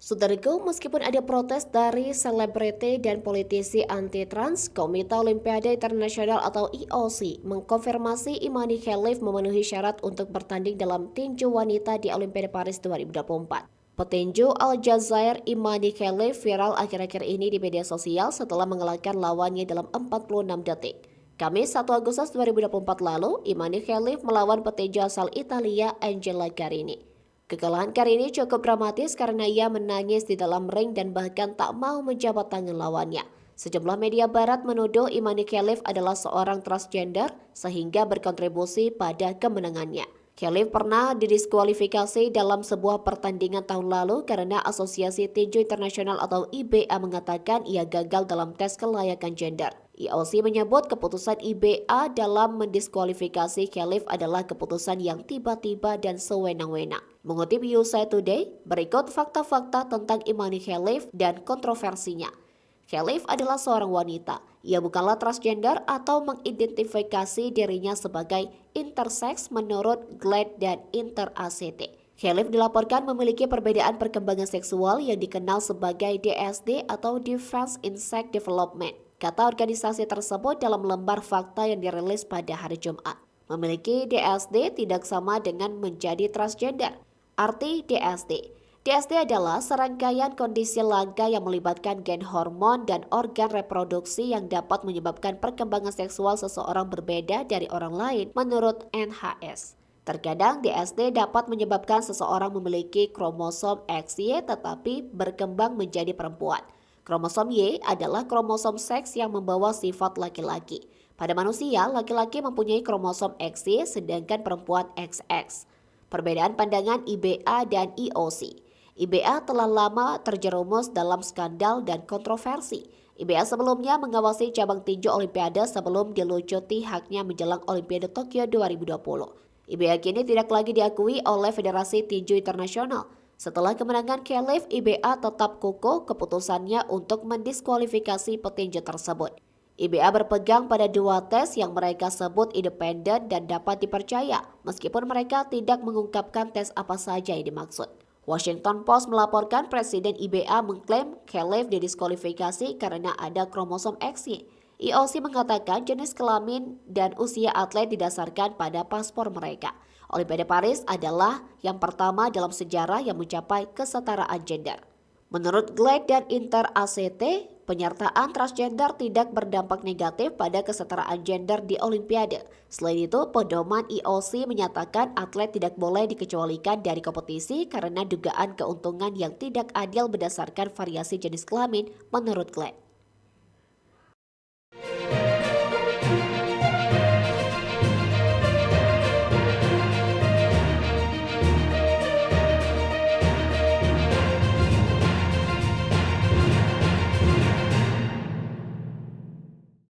Saudaraku, meskipun ada protes dari selebriti dan politisi anti-trans, Komite Olimpiade Internasional atau IOC mengkonfirmasi Imani Khelif memenuhi syarat untuk bertanding dalam tinju wanita di Olimpiade Paris 2024. Petinju Aljazair Imani Khelif viral akhir-akhir ini di media sosial setelah mengalahkan lawannya dalam 46 detik. Kamis 1 Agustus 2024 lalu, Imani Khelif melawan petinju asal Italia Angela Carini. Kekalahan Carini cukup dramatis karena ia menangis di dalam ring dan bahkan tak mau menjabat tangan lawannya. Sejumlah media barat menuduh Imani Khelif adalah seorang transgender sehingga berkontribusi pada kemenangannya. Khelif pernah didiskualifikasi dalam sebuah pertandingan tahun lalu karena Asosiasi Tinju Internasional atau IBA mengatakan ia gagal dalam tes kelayakan gender. IOC menyebut keputusan IBA dalam mendiskualifikasi Khelif adalah keputusan yang tiba-tiba dan sewenang-wenang. Mengutip USA Today, berikut fakta-fakta tentang Imani Khelif dan kontroversinya. Khelif adalah seorang wanita. Ia bukanlah transgender atau mengidentifikasi dirinya sebagai intersex menurut GLAAD dan InterACT. Khelif dilaporkan memiliki perbedaan perkembangan seksual yang dikenal sebagai DSD atau Difference in Sex Development, kata organisasi tersebut dalam lembar fakta yang dirilis pada hari Jumat. Memiliki DSD tidak sama dengan menjadi transgender. Arti DSD adalah serangkaian kondisi langka yang melibatkan gen hormon dan organ reproduksi yang dapat menyebabkan perkembangan seksual seseorang berbeda dari orang lain menurut NHS. Terkadang DSD dapat menyebabkan seseorang memiliki kromosom XY tetapi berkembang menjadi perempuan. Kromosom Y adalah kromosom seks yang membawa sifat laki-laki. Pada manusia, laki-laki mempunyai kromosom XY sedangkan perempuan XX. Perbedaan pandangan IBA dan IOC. IBA telah lama terjerumus dalam skandal dan kontroversi. IBA sebelumnya mengawasi cabang tinju Olimpiade sebelum dilucuti haknya menjelang Olimpiade Tokyo 2020. IBA kini tidak lagi diakui oleh Federasi Tinju Internasional. Setelah kemenangan Khelif, IBA tetap kukuh keputusannya untuk mendiskualifikasi petinju tersebut. IBA berpegang pada dua tes yang mereka sebut independen dan dapat dipercaya, meskipun mereka tidak mengungkapkan tes apa saja yang dimaksud. Washington Post melaporkan Presiden IBA mengklaim Khelif didiskualifikasi karena ada kromosom XY. IOC mengatakan jenis kelamin dan usia atlet didasarkan pada paspor mereka. Olimpiade Paris adalah yang pertama dalam sejarah yang mencapai kesetaraan gender. Menurut GLAAD dan InterACT, penyertaan transgender tidak berdampak negatif pada kesetaraan gender di Olimpiade. Selain itu, pedoman IOC menyatakan atlet tidak boleh dikecualikan dari kompetisi karena dugaan keuntungan yang tidak adil berdasarkan variasi jenis kelamin menurut GLAAD.